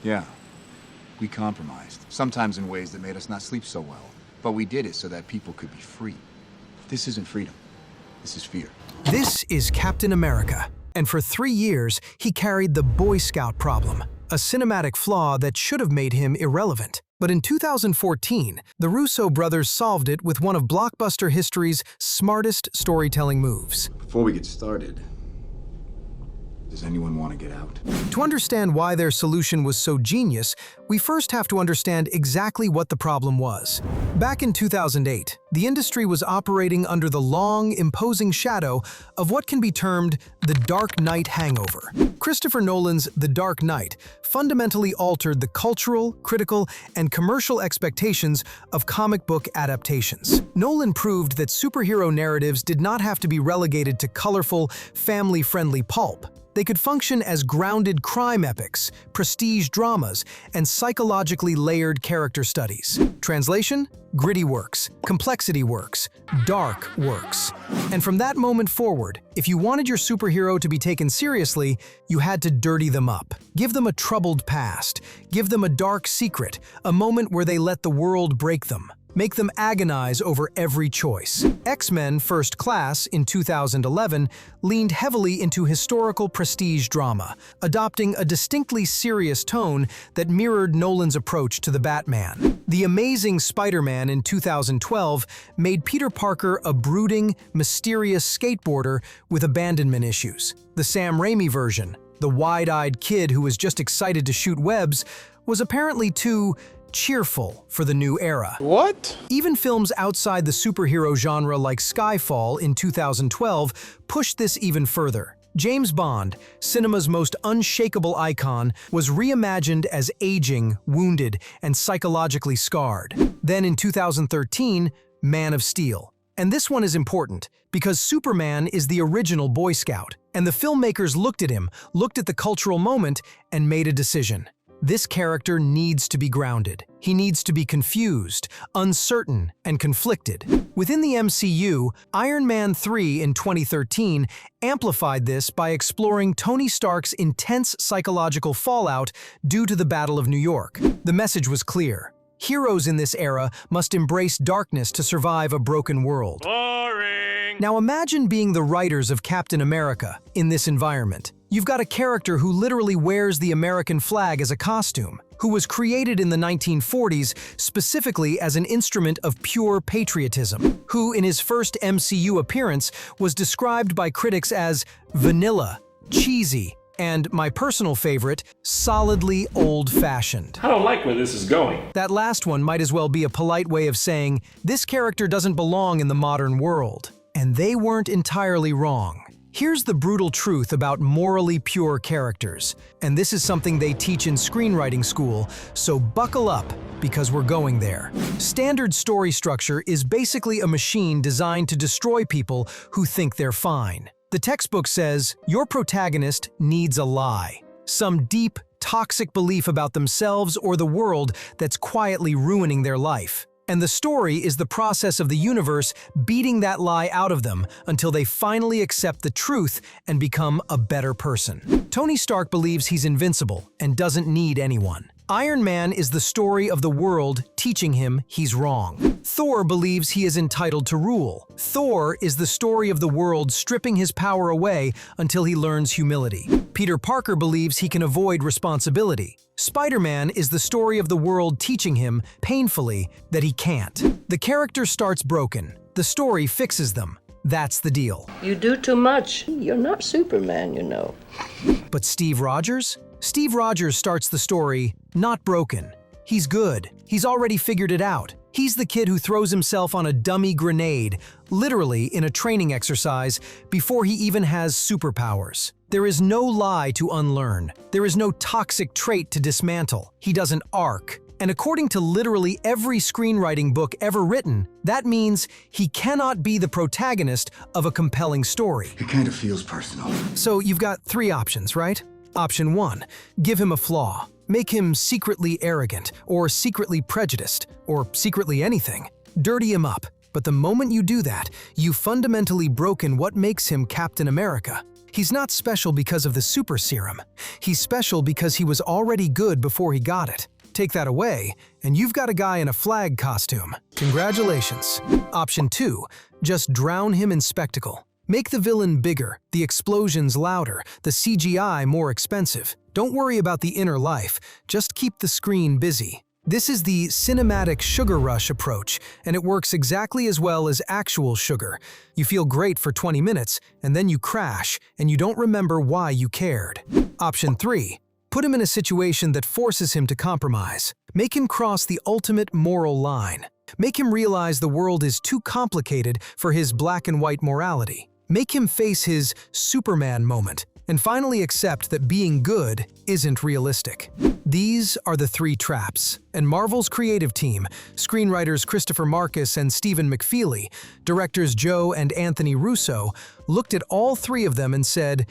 Yeah, we compromised, sometimes in ways that made us not sleep so well. But we did it so that people could be free. This isn't freedom. This is fear. This is Captain America, and for 3 years, he carried the Boy Scout problem, a cinematic flaw that should have made him irrelevant. But in 2014, the Russo brothers solved it with one of blockbuster history's smartest storytelling moves. Before we get started, does anyone want to get out? To understand why their solution was so genius, we first have to understand exactly what the problem was. Back in 2008, the industry was operating under the long, imposing shadow of what can be termed the Dark Knight hangover. Christopher Nolan's The Dark Knight fundamentally altered the cultural, critical, and commercial expectations of comic book adaptations. Nolan proved that superhero narratives did not have to be relegated to colorful, family-friendly pulp. They could function as grounded crime epics, prestige dramas, and psychologically layered character studies. Translation? Gritty works, complexity works, dark works. And from that moment forward, if you wanted your superhero to be taken seriously, you had to dirty them up. Give them a troubled past. Give them a dark secret, a moment where they let the world break them. Make them agonize over every choice. X-Men First Class in 2011 leaned heavily into historical prestige drama, adopting a distinctly serious tone that mirrored Nolan's approach to the Batman. The Amazing Spider-Man in 2012 made Peter Parker a brooding, mysterious skateboarder with abandonment issues. The Sam Raimi version, the wide-eyed kid who was just excited to shoot webs, was apparently too cheerful for the new era. What? Even films outside the superhero genre like Skyfall in 2012 pushed this even further. James Bond, cinema's most unshakable icon, was reimagined as aging, wounded, and psychologically scarred. Then in 2013, Man of Steel. And this one is important, because Superman is the original Boy Scout, and the filmmakers looked at him, looked at the cultural moment, and made a decision. This character needs to be grounded. He needs to be confused, uncertain, and conflicted. Within the MCU, Iron Man 3 in 2013 amplified this by exploring Tony Stark's intense psychological fallout due to the Battle of New York. The message was clear. Heroes in this era must embrace darkness to survive a broken world. Boring. Now imagine being the writers of Captain America in this environment. You've got a character who literally wears the American flag as a costume, who was created in the 1940s specifically as an instrument of pure patriotism, who in his first MCU appearance was described by critics as vanilla, cheesy, and my personal favorite, solidly old-fashioned. I don't like where this is going. That last one might as well be a polite way of saying, this character doesn't belong in the modern world. And they weren't entirely wrong. Here's the brutal truth about morally pure characters, and this is something they teach in screenwriting school, so buckle up, because we're going there. Standard story structure is basically a machine designed to destroy people who think they're fine. The textbook says, your protagonist needs a lie, some deep, toxic belief about themselves or the world that's quietly ruining their life. And the story is the process of the universe beating that lie out of them until they finally accept the truth and become a better person. Tony Stark believes he's invincible and doesn't need anyone. Iron Man is the story of the world teaching him he's wrong. Thor believes he is entitled to rule. Thor is the story of the world stripping his power away until he learns humility. Peter Parker believes he can avoid responsibility. Spider-Man is the story of the world teaching him, painfully, that he can't. The character starts broken. The story fixes them. That's the deal. You do too much. You're not Superman, you know. But Steve Rogers? Steve Rogers starts the story not broken. He's good. He's already figured it out. He's the kid who throws himself on a dummy grenade, literally in a training exercise, before he even has superpowers. There is no lie to unlearn. There is no toxic trait to dismantle. He doesn't arc. And according to literally every screenwriting book ever written, that means he cannot be the protagonist of a compelling story. It kind of feels personal. So you've got 3 options, right? Option 1, give him a flaw. Make him secretly arrogant, or secretly prejudiced, or secretly anything. Dirty him up. But the moment you do that, you've fundamentally broken what makes him Captain America. He's not special because of the super serum. He's special because he was already good before he got it. Take that away, and you've got a guy in a flag costume. Congratulations. Option 2. Just drown him in spectacle. Make the villain bigger, the explosions louder, the CGI more expensive. Don't worry about the inner life, just keep the screen busy. This is the cinematic sugar rush approach, and it works exactly as well as actual sugar. You feel great for 20 minutes, and then you crash, and you don't remember why you cared. Option 3. Put him in a situation that forces him to compromise. Make him cross the ultimate moral line. Make him realize the world is too complicated for his black and white morality. Make him face his Superman moment, and finally accept that being good isn't realistic. These are the 3 traps, and Marvel's creative team, screenwriters Christopher Marcus and Stephen McFeely, directors Joe and Anthony Russo, looked at all 3 of them and said,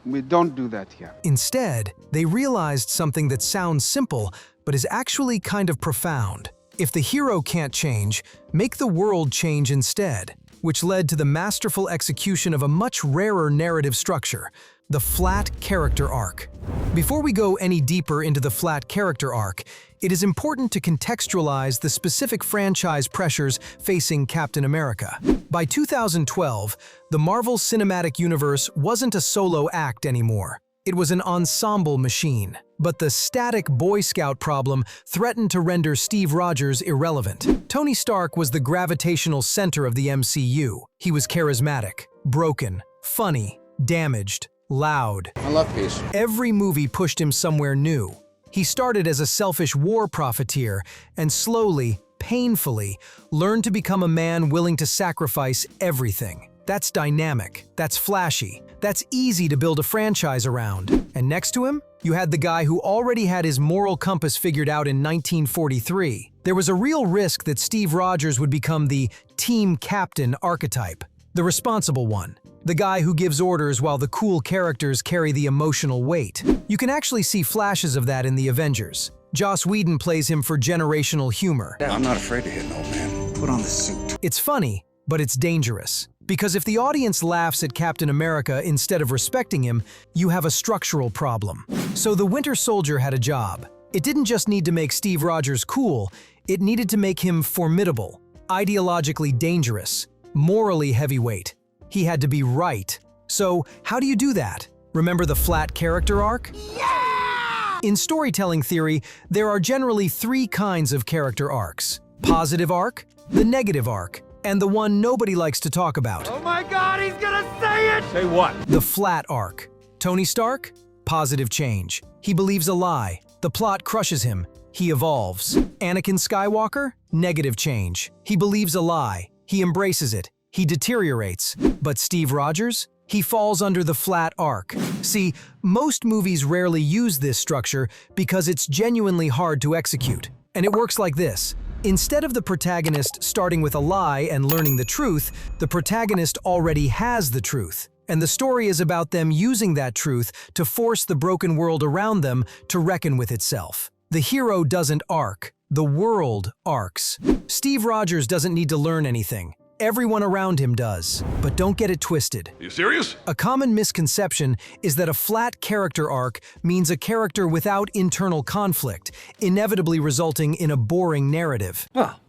We don't do that here. Instead, they realized something that sounds simple, but is actually kind of profound. If the hero can't change, make the world change instead, which led to the masterful execution of a much rarer narrative structure, the flat character arc. Before we go any deeper into the flat character arc, it is important to contextualize the specific franchise pressures facing Captain America. By 2012, the Marvel Cinematic Universe wasn't a solo act anymore. It was an ensemble machine. But the static Boy Scout problem threatened to render Steve Rogers irrelevant. Tony Stark was the gravitational center of the MCU. He was charismatic, broken, funny, damaged, loud. I love peace. Every movie pushed him somewhere new. He started as a selfish war profiteer and slowly, painfully, learned to become a man willing to sacrifice everything. That's dynamic, that's flashy, that's easy to build a franchise around. And next to him, you had the guy who already had his moral compass figured out in 1943. There was a real risk that Steve Rogers would become the team captain archetype, the responsible one, the guy who gives orders while the cool characters carry the emotional weight. You can actually see flashes of that in the Avengers. Joss Whedon plays him for generational humor. I'm not afraid to hit an old man. Put on the suit. It's funny, but it's dangerous. Because if the audience laughs at Captain America instead of respecting him, you have a structural problem. So the Winter Soldier had a job. It didn't just need to make Steve Rogers cool, it needed to make him formidable, ideologically dangerous, morally heavyweight. He had to be right. So how do you do that? Remember the flat character arc? Yeah! In storytelling theory, there are generally 3 kinds of character arcs. Positive arc, the negative arc, and the one nobody likes to talk about. Oh my God, he's gonna say it! Say what? The flat arc. Tony Stark? Positive change. He believes a lie. The plot crushes him. He evolves. Anakin Skywalker? Negative change. He believes a lie. He embraces it. He deteriorates. But Steve Rogers? He falls under the flat arc. See, most movies rarely use this structure because it's genuinely hard to execute. And it works like this. Instead of the protagonist starting with a lie and learning the truth, the protagonist already has the truth. And the story is about them using that truth to force the broken world around them to reckon with itself. The hero doesn't arc. The world arcs. Steve Rogers doesn't need to learn anything. Everyone around him does. But don't get it twisted. You serious? A common misconception is that a flat character arc means a character without internal conflict, inevitably resulting in a boring narrative. Well,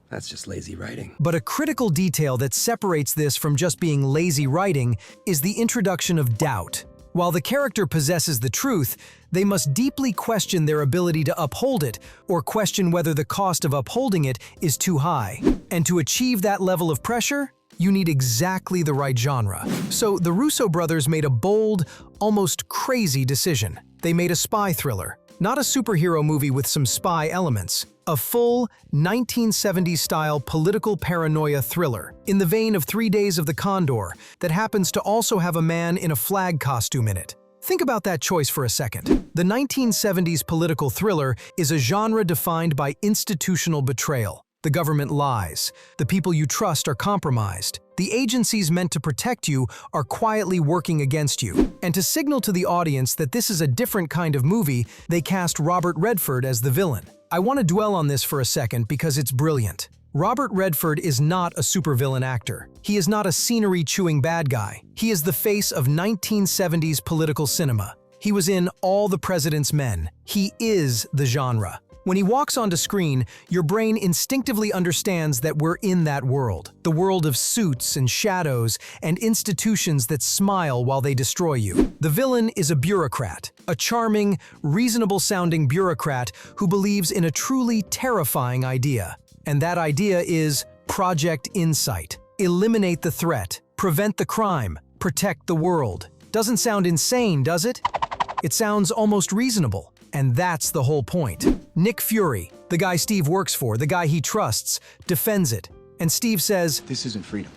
that's just lazy writing. But a critical detail that separates this from just being lazy writing is the introduction of doubt. While the character possesses the truth, they must deeply question their ability to uphold it or question whether the cost of upholding it is too high. And to achieve that level of pressure, you need exactly the right genre. So the Russo brothers made a bold, almost crazy decision. They made a spy thriller, not a superhero movie with some spy elements. A full 1970s-style political paranoia thriller, in the vein of 3 Days of the Condor, that happens to also have a man in a flag costume in it. Think about that choice for a second. The 1970s political thriller is a genre defined by institutional betrayal. The government lies. The people you trust are compromised. The agencies meant to protect you are quietly working against you. And to signal to the audience that this is a different kind of movie, they cast Robert Redford as the villain. I want to dwell on this for a second because it's brilliant. Robert Redford is not a supervillain actor. He is not a scenery-chewing bad guy. He is the face of 1970s political cinema. He was in All the President's Men. He is the genre. When he walks onto screen, your brain instinctively understands that we're in that world. The world of suits and shadows and institutions that smile while they destroy you. The villain is a bureaucrat, a charming, reasonable-sounding bureaucrat who believes in a truly terrifying idea. And that idea is Project Insight. Eliminate the threat, prevent the crime, protect the world. Doesn't sound insane, does it? It sounds almost reasonable. And that's the whole point. Nick Fury, the guy Steve works for, the guy he trusts, defends it. And Steve says, This isn't freedom.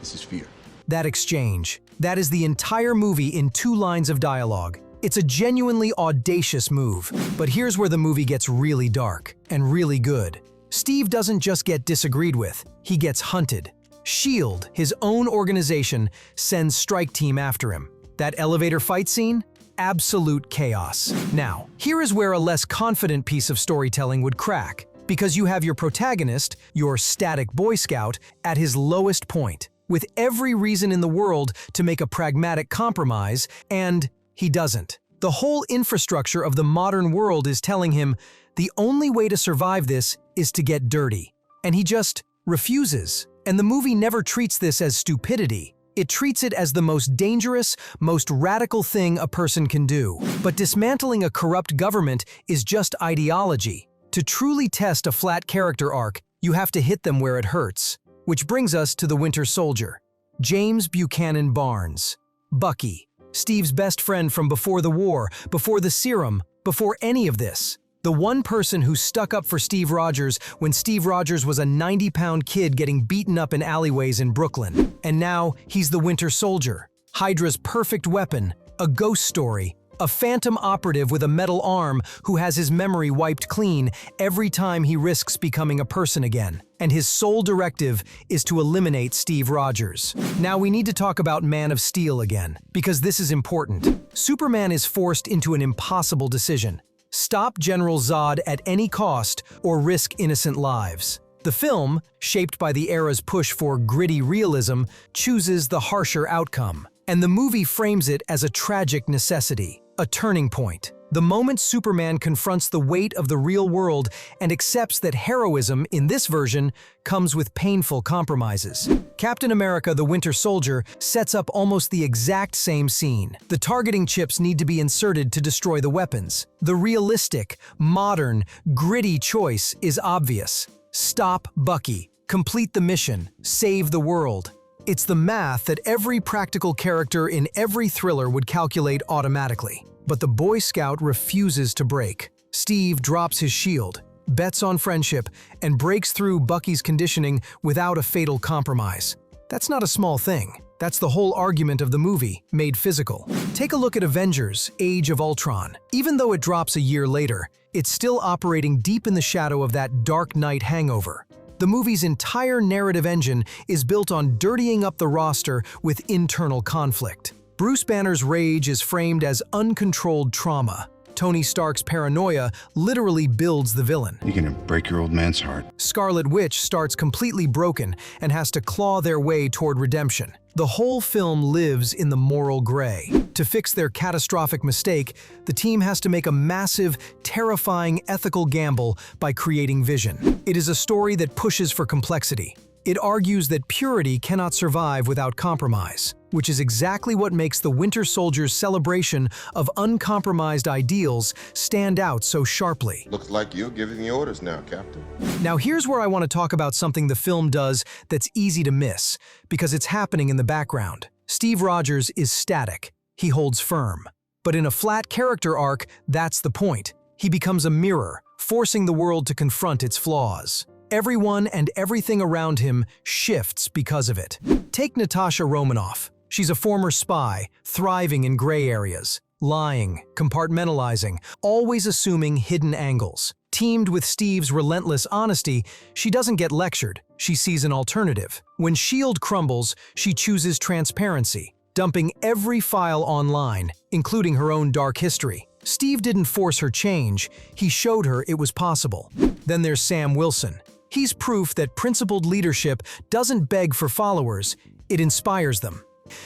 This is fear. that exchange. That is the entire movie in 2 lines of dialogue. It's a genuinely audacious move. But here's where the movie gets really dark and really good. Steve doesn't just get disagreed with, he gets hunted. S.H.I.E.L.D., his own organization, sends Strike Team after him. That elevator fight scene? Absolute chaos. Now, here is where a less confident piece of storytelling would crack, because you have your protagonist, your static Boy Scout, at his lowest point, with every reason in the world to make a pragmatic compromise, and he doesn't. The whole infrastructure of the modern world is telling him the only way to survive this is to get dirty. And he just refuses. And the movie never treats this as stupidity. It treats it as the most dangerous, most radical thing a person can do. But dismantling a corrupt government is just ideology. To truly test a flat character arc, you have to hit them where it hurts. Which brings us to the Winter Soldier. James Buchanan Barnes. Bucky. Steve's best friend from before the war, before the serum, before any of this. The one person who stuck up for Steve Rogers when Steve Rogers was a 90-pound kid getting beaten up in alleyways in Brooklyn. And now, he's the Winter Soldier. Hydra's perfect weapon, a ghost story, a phantom operative with a metal arm who has his memory wiped clean every time he risks becoming a person again. And his sole directive is to eliminate Steve Rogers. Now we need to talk about Man of Steel again, because this is important. Superman is forced into an impossible decision. Stop General Zod at any cost or risk innocent lives. The film, shaped by the era's push for gritty realism, chooses the harsher outcome. And the movie frames it as a tragic necessity, a turning point. The moment Superman confronts the weight of the real world and accepts that heroism, in this version, comes with painful compromises. Captain America: The Winter Soldier sets up almost the exact same scene. The targeting chips need to be inserted to destroy the weapons. The realistic, modern, gritty choice is obvious. Stop Bucky. Complete the mission. Save the world. It's the math that every practical character in every thriller would calculate automatically. But the Boy Scout refuses to break. Steve drops his shield, bets on friendship, and breaks through Bucky's conditioning without a fatal compromise. That's not a small thing. That's the whole argument of the movie, made physical. Take a look at Avengers: Age of Ultron. Even though it drops a year later, it's still operating deep in the shadow of that Dark Knight hangover. The movie's entire narrative engine is built on dirtying up the roster with internal conflict. Bruce Banner's rage is framed as uncontrolled trauma. Tony Stark's paranoia literally builds the villain. You're gonna break your old man's heart. Scarlet Witch starts completely broken and has to claw their way toward redemption. The whole film lives in the moral gray. To fix their catastrophic mistake, the team has to make a massive, terrifying ethical gamble by creating Vision. It is a story that pushes for complexity. It argues that purity cannot survive without compromise, which is exactly what makes the Winter Soldier's celebration of uncompromised ideals stand out so sharply. Looks like you're giving the orders now, Captain. Now here's where I want to talk about something the film does that's easy to miss, because it's happening in the background. Steve Rogers is static. He holds firm. But in a flat character arc, that's the point. He becomes a mirror, forcing the world to confront its flaws. Everyone and everything around him shifts because of it. Take Natasha Romanoff. She's a former spy, thriving in gray areas, lying, compartmentalizing, always assuming hidden angles. Teamed with Steve's relentless honesty, she doesn't get lectured, she sees an alternative. When S.H.I.E.L.D. crumbles, she chooses transparency, dumping every file online, including her own dark history. Steve didn't force her change, he showed her it was possible. Then there's Sam Wilson. He's proof that principled leadership doesn't beg for followers, it inspires them.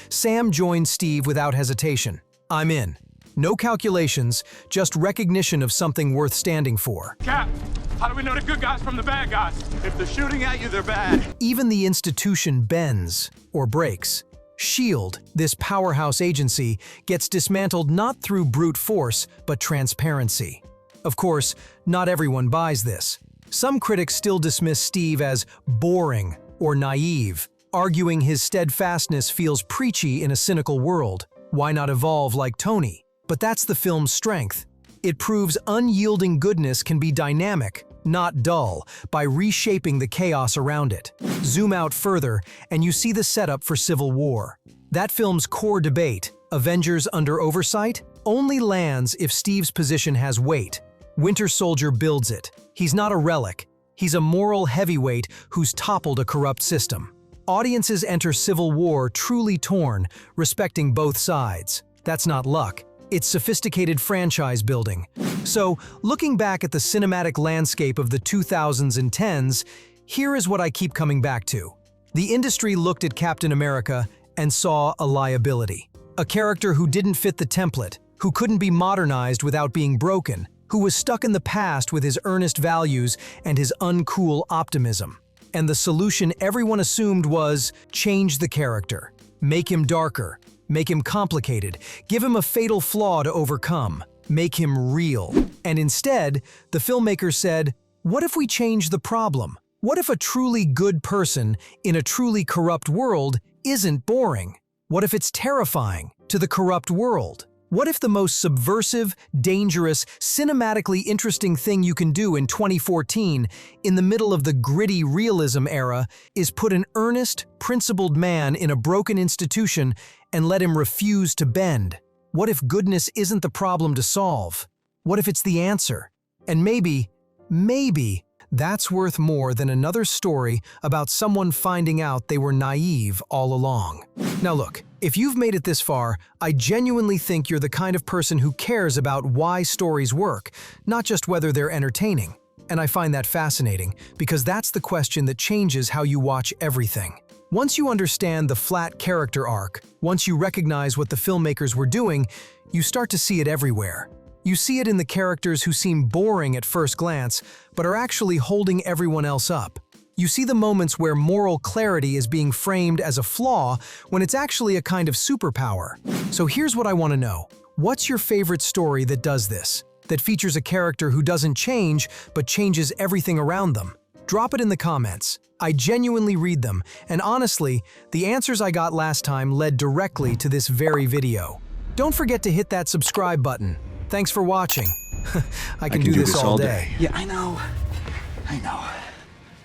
Sam joined Steve without hesitation. I'm in. No calculations, just recognition of something worth standing for. Cap, how do we know the good guys from the bad guys? If they're shooting at you, they're bad. Even the institution bends or breaks. S.H.I.E.L.D., this powerhouse agency, gets dismantled not through brute force, but transparency. Of course, not everyone buys this. Some critics still dismiss Steve as boring or naive, arguing his steadfastness feels preachy in a cynical world. Why not evolve like Tony? But that's the film's strength. It proves unyielding goodness can be dynamic, not dull, by reshaping the chaos around it. Zoom out further, and you see the setup for Civil War. That film's core debate, Avengers under oversight, only lands if Steve's position has weight. Winter Soldier builds it. He's not a relic. He's a moral heavyweight who's toppled a corrupt system. Audiences enter Civil War truly torn, respecting both sides. That's not luck. It's sophisticated franchise building. So, looking back at the cinematic landscape of the 2000s and 10s, here is what I keep coming back to. The industry looked at Captain America and saw a liability. A character who didn't fit the template, who couldn't be modernized without being broken, who was stuck in the past with his earnest values and his uncool optimism. And the solution everyone assumed was change the character, make him darker, make him complicated, give him a fatal flaw to overcome, make him real. And instead, the filmmakers said, what if we change the problem? What if a truly good person in a truly corrupt world isn't boring? What if it's terrifying to the corrupt world? What if the most subversive, dangerous, cinematically interesting thing you can do in 2014, in the middle of the gritty realism era, is put an earnest, principled man in a broken institution and let him refuse to bend? What if goodness isn't the problem to solve? What if it's the answer? And maybe, that's worth more than another story about someone finding out they were naive all along. Now look, if you've made it this far, I genuinely think you're the kind of person who cares about why stories work, not just whether they're entertaining. And I find that fascinating, because that's the question that changes how you watch everything. Once you understand the flat character arc, once you recognize what the filmmakers were doing, you start to see it everywhere. You see it in the characters who seem boring at first glance, but are actually holding everyone else up. You see the moments where moral clarity is being framed as a flaw when it's actually a kind of superpower. So here's what I want to know. What's your favorite story that does this? That features a character who doesn't change, but changes everything around them? Drop it in the comments. I genuinely read them, and honestly, the answers I got last time led directly to this very video. Don't forget to hit that subscribe button. Thanks for watching. I can do this all day. Yeah, I know.